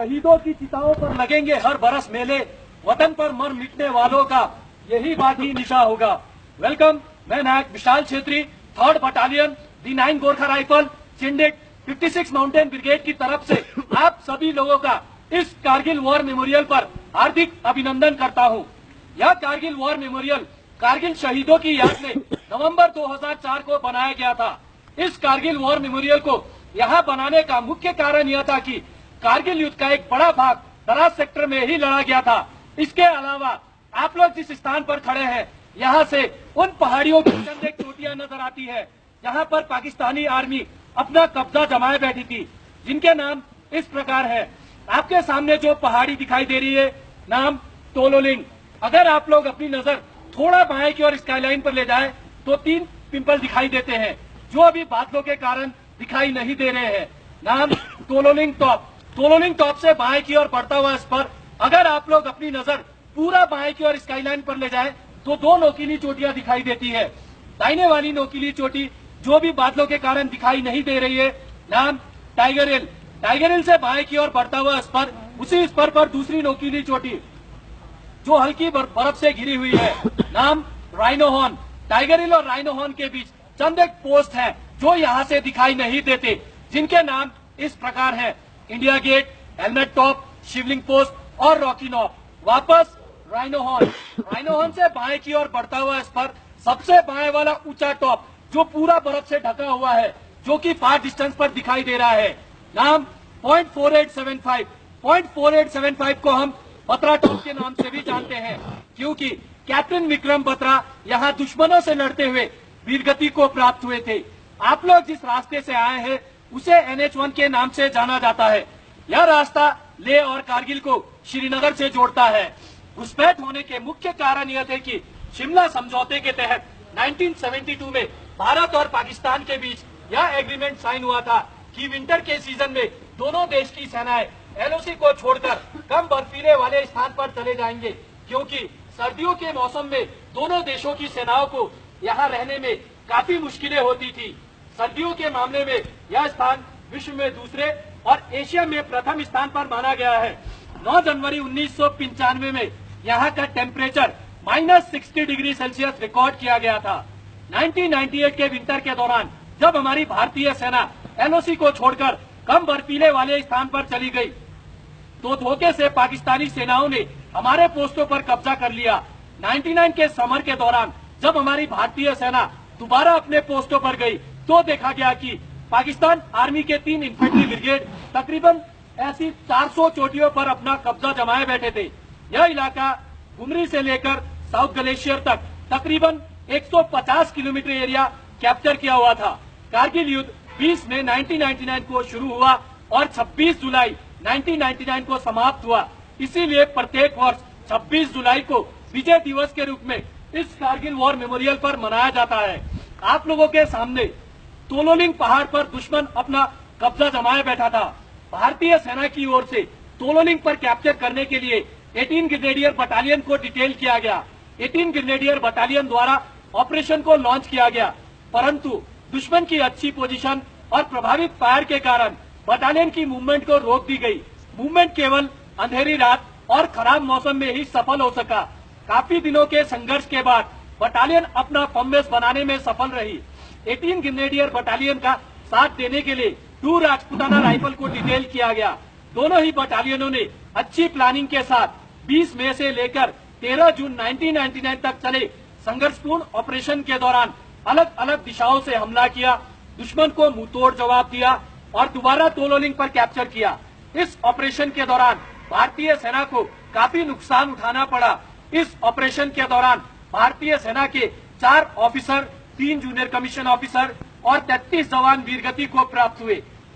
शहीदों की चिताओं पर लगेंगे हर बरस मेले, वतन पर मर मिटने वालों का यही बाकी निशा होगा। वेलकम, मैं Naik Vishal Chhetri, 3rd battalion D9 Gorkha rifle चिंडिक 56 माउंटेन ब्रिगेड की तरफ से आप सभी लोगों का इस कारगिल वॉर मेमोरियल पर हार्दिक अभिनंदन करता हूं। यह कारगिल वॉर मेमोरियल कारगिल शहीदों की याद में नवंबर 2004 को बनाया गया था। इस कारगिल वॉर मेमोरियल को यहाँ बनाने का मुख्य कारण यह था कि कारगिल युद्ध का एक बड़ा भाग दराज सेक्टर में ही लड़ा गया था। इसके अलावा आप लोग जिस स्थान पर खड़े हैं, यहाँ से उन पहाड़ियों की चंद एक चोटियां नजर आती है जहाँ पर पाकिस्तानी आर्मी अपना कब्जा जमाए बैठी थी, जिनके नाम इस प्रकार है। आपके सामने जो पहाड़ी दिखाई दे रही है, नाम तोलोलिंग। अगर आप लोग अपनी नजर थोड़ा बाएं की ओर स्काईलाइन पर ले जाए तो 3 पिंपल दिखाई देते हैं, जो अभी बादलों के कारण दिखाई नहीं दे रहे हैं। नाम तोलोलिंग टॉप। तोलोलिंग टॉप से बाएं की ओर बढ़ता हुआ स्पर, अगर आप लोग अपनी नजर पूरा बाएं की ओर स्काईलाइन पर ले जाए तो 2 नोकीली चोटियां दिखाई देती है। दाहिने वाली नोकीली चोटी जो भी बादलों के कारण दिखाई नहीं दे रही है, नाम टाइगर हिल। टाइगर हिल से बाएं की ओर बढ़ता हुआ स्पर, उसी स्पर पर दूसरी नोकीली चोटी जो हल्की बर्फ से घिरी हुई है, नाम राइनो हॉर्न। टाइगर हिल और राइनो हॉर्न के बीच चंद एक पोस्ट है जो यहाँ से दिखाई नहीं देते, जिनके नाम इस प्रकार है: इंडिया गेट, हेलमेट टॉप, शिवलिंग पोस्ट और रॉकी नॉप। वापस राइनो हॉर्न। राइनो हॉर्न से बाएं की ओर बढ़ता हुआ स्पर, सबसे बाएं वाला ऊंचा टॉप जो पूरा बर्फ से ढका हुआ है, जो कि फार डिस्टेंस पर दिखाई दे रहा है, नाम .4875। .4875 को हम बत्रा टॉप के नाम से भी जानते हैं, क्योंकि कैप्टन विक्रम बत्रा यहाँ दुश्मनों से लड़ते हुए वीरगति को प्राप्त हुए थे। आप लोग जिस रास्ते से आए हैं उसे NH1 के नाम से जाना जाता है। यह रास्ता लेह और कारगिल को श्रीनगर से जोड़ता है। घुसपैठ होने के मुख्य कारण यह थे कि शिमला समझौते के तहत 1972 में भारत और पाकिस्तान के बीच यह एग्रीमेंट साइन हुआ था कि विंटर के सीजन में दोनों देश की सेनाएं LOC को छोड़कर कम बर्फीले वाले स्थान पर चले जाएंगे, क्योंकि सर्दियों के मौसम में दोनों देशों की सेनाओं को यहाँ रहने में काफी मुश्किलें होती थी। सर्दियों के मामले में यह स्थान विश्व में दूसरे और एशिया में प्रथम स्थान पर माना गया है। 9 जनवरी 1995 में यहाँ का टेम्परेचर -60 डिग्री सेल्सियस रिकॉर्ड किया गया था। 1998 के विंटर के दौरान जब हमारी भारतीय सेना LOC को छोड़कर कम बर्फीले वाले स्थान पर चली गई, तो धोखे से पाकिस्तानी सेनाओं ने हमारे पोस्टों पर कब्जा कर लिया। 99 के समर के दौरान जब हमारी भारतीय सेना दोबारा अपने पोस्टों पर गई, तो देखा गया कि पाकिस्तान आर्मी के 3 इन्फेंट्री ब्रिगेड तकरीबन ऐसी 400 चोटियों पर अपना कब्जा जमाए बैठे थे। यह इलाका गुमरी से लेकर साउथ ग्लेशियर तक तकरीबन 150 किलोमीटर एरिया कैप्चर किया हुआ था। कारगिल युद्ध 20 मई 1999 को शुरू हुआ और 26 जुलाई 1999 को समाप्त हुआ। इसीलिए प्रत्येक वर्ष 26 जुलाई को विजय दिवस के रूप में इस कारगिल वॉर मेमोरियल पर मनाया जाता है। आप लोगों के सामने तोलोलिंग पहाड़ पर दुश्मन अपना कब्जा जमाए बैठा था। भारतीय सेना की ओर से तोलोलिंग पर कैप्चर करने के लिए 18 ग्रेनेडियर बटालियन को डिटेल किया गया। 18 ग्रेनेडियर बटालियन द्वारा ऑपरेशन को लॉन्च किया गया, परंतु दुश्मन की अच्छी पोजीशन और प्रभावित फायर के कारण बटालियन की मूवमेंट को रोक दी गई। मूवमेंट केवल अंधेरी रात और खराब मौसम में ही सफल हो सका। काफी दिनों के संघर्ष के बाद बटालियन अपना फॉर्मेस बनाने में सफल रही। 18 ग्रेनेडियर बटालियन का साथ देने के लिए 2 राजपूताना राइफल को डिटेल किया गया। दोनों ही बटालियनों ने अच्छी प्लानिंग के साथ 20 मई से लेकर 13 जून 1999 तक चले संघर्षपूर्ण ऑपरेशन के दौरान अलग अलग दिशाओं से हमला किया, दुश्मन को मुंहतोड़ जवाब दिया और दोबारा तोलोलिंग पर कैप्चर किया। इस ऑपरेशन के दौरान भारतीय सेना को काफी नुकसान उठाना पड़ा। इस ऑपरेशन के दौरान भारतीय सेना के 4 ऑफिसर, 3 जूनियर कमीशन ऑफिसर और 33 जवान वीरगति को प्राप्त हुए।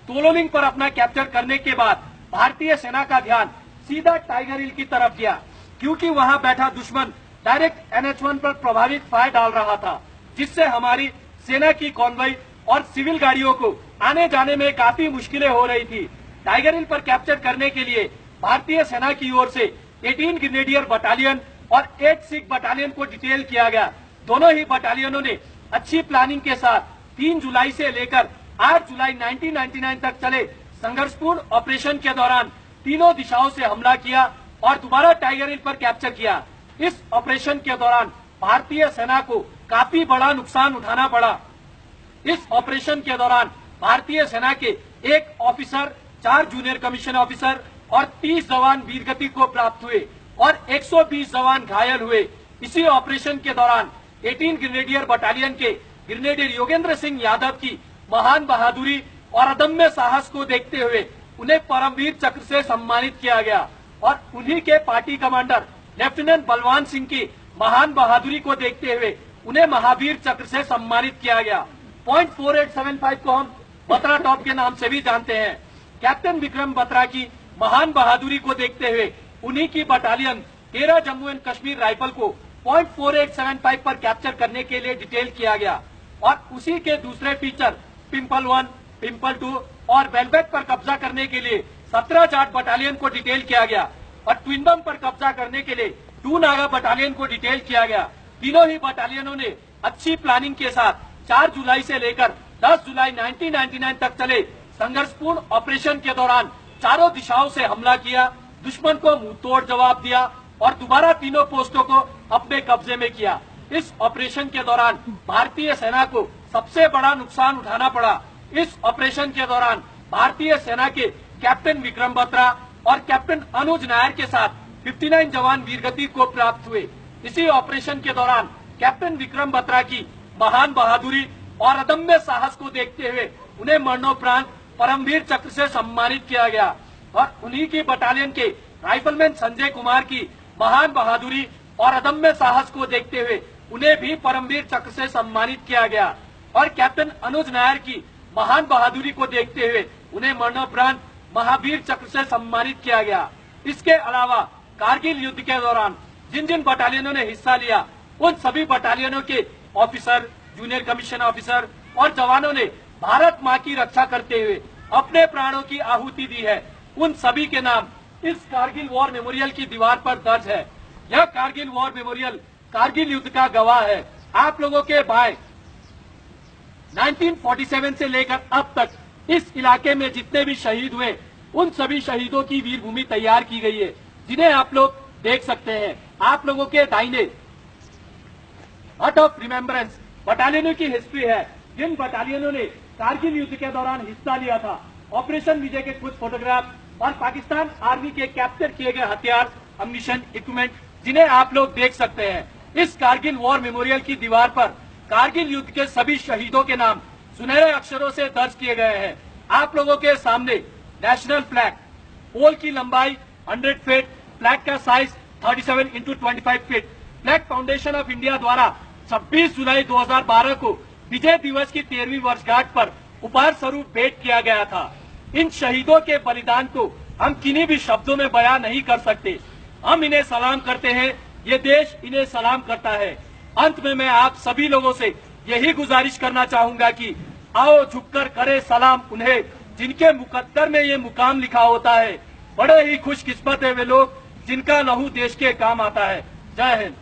तोलोलिंग पर अपना कैप्चर करने के बाद भारतीय सेना का ध्यान सीधा टाइगर हिल की तरफ गया, क्योंकि वहां बैठा दुश्मन डायरेक्ट NH1 पर प्रभावित फायर डाल रहा था, जिससे हमारी सेना की कॉन्वॉय और सिविल गाड़ियों को आने जाने में काफी मुश्किलें हो रही थी। टाइगर हिल पर कैप्चर करने के लिए भारतीय सेना की ओर से 18 ग्रेनेडियर बटालियन और 8 सिख बटालियन को डिटेल किया गया। दोनों ही बटालियनों ने अच्छी प्लानिंग के साथ 3 जुलाई से लेकर 8 जुलाई 1999 तक चले संघर्षपूर्ण ऑपरेशन के दौरान तीनों दिशाओं से हमला किया और दोबारा टाइगर हिल पर कैप्चर किया। इस ऑपरेशन के दौरान भारतीय सेना को काफी बड़ा नुकसान उठाना पड़ा। इस ऑपरेशन के दौरान भारतीय सेना के 1 ऑफिसर, 4 जूनियर कमीशन ऑफिसर और 30 जवान वीरगति को प्राप्त हुए और 120 जवान घायल हुए। इसी ऑपरेशन के दौरान 18 ग्रेनेडियर बटालियन के ग्रेनेडियर योगेंद्र सिंह यादव की महान बहादुरी और अदम्य साहस को देखते हुए उन्हें परमवीर चक्र से सम्मानित किया गया और उन्हीं के party commander lieutenant Balwan Singh की महान बहादुरी को देखते हुए उन्हें महावीर चक्र से सम्मानित किया गया। पॉइंट 4875 को हम बत्रा टॉप के नाम से भी जानते हैं। कैप्टन विक्रम बत्रा की महान बहादुरी को देखते हुए उन्हीं की battalion 13 Jammu and Kashmir rifle को पॉइंट 4875 पर कैप्चर करने के लिए डिटेल किया गया और उसी के दूसरे फीचर पिंपल 1, पिंपल 2 और वेलबेक पर कब्जा करने के लिए 17 जाट बटालियन को डिटेल किया गया और ट्विनबम पर कब्जा करने के लिए 2 नागा बटालियन को डिटेल किया गया। तीनों ही बटालियनों ने अच्छी प्लानिंग के साथ 4 जुलाई से लेकर 10 जुलाई 1999 तक चले संघर्षपूर्ण ऑपरेशन के दौरान चारों दिशाओं से हमला किया, दुश्मन को मुंहतोड़ जवाब दिया और दोबारा तीनों पोस्टों को अपने कब्जे में किया। इस ऑपरेशन के दौरान भारतीय सेना को सबसे बड़ा नुकसान उठाना पड़ा। इस ऑपरेशन के दौरान भारतीय सेना के कैप्टन विक्रम बत्रा और कैप्टन अनुज नायर के साथ 59 जवान वीरगति को प्राप्त हुए। इसी ऑपरेशन के दौरान कैप्टन विक्रम बत्रा की महान बहादुरी और अदम्य साहस को देखते हुए उन्हें मरणोपरांत परमवीर चक्र से सम्मानित किया गया और उन्हीं की बटालियन के राइफलमैन संजय कुमार की महान बहादुरी और अदम्य साहस को देखते हुए उन्हें भी परमवीर चक्र से सम्मानित किया गया और कैप्टन अनुज नायर की महान बहादुरी को देखते हुए उन्हें मरणोपरांत महावीर चक्र से सम्मानित किया गया। इसके अलावा कारगिल युद्ध के दौरान जिन जिन बटालियनों ने हिस्सा लिया उन सभी बटालियनों के ऑफिसर, जूनियर कमीशन ऑफिसर और जवानों ने भारत माँ की रक्षा करते हुए अपने प्राणों की आहुति दी है। उन सभी के नाम इस कारगिल वॉर मेमोरियल की दीवार पर दर्ज है। यह कारगिल वॉर मेमोरियल कारगिल युद्ध का गवाह है। आप लोगों के भाई 1947 से लेकर अब तक इस इलाके में जितने भी शहीद हुए उन सभी शहीदों की वीर भूमि तैयार की गई है, जिन्हें आप लोग देख सकते हैं। आप लोगों के दाहिने हट ऑफ रिमेम्बरेंस बटालियनों की हिस्ट्री है, जिन बटालियनों ने कारगिल युद्ध के दौरान हिस्सा लिया था। ऑपरेशन विजय के कुछ फोटोग्राफ और पाकिस्तान आर्मी के कैप्चर किए गए हथियार, अम्यूनिशन, इक्विपमेंट, जिन्हें आप लोग देख सकते हैं। इस कारगिल वॉर मेमोरियल की दीवार पर कारगिल युद्ध के सभी शहीदों के नाम सुनहरे अक्षरों से दर्ज किए गए हैं। आप लोगों के सामने नेशनल फ्लैग, पोल की लंबाई 100 फीट, फ्लैग का size 37 into 25 feet, flag foundation of India द्वारा 26 जुलाई 2012 को विजय दिवस की 13वीं वर्षगांठ पर उपहार स्वरूप भेंट किया गया था। इन शहीदों के बलिदान को हम किन्हीं भी शब्दों में बयां नहीं कर सकते। हम इन्हें सलाम करते हैं, ये देश इन्हें सलाम करता है। अंत में मैं आप सभी लोगों से यही गुजारिश करना चाहूंगा कि आओ झुककर करे सलाम उन्हें जिनके मुकद्दर में ये मुकाम लिखा होता है। बड़े ही खुशकिस्मत है वे लोग जिनका लहू देश के काम आता है। जय हिंद।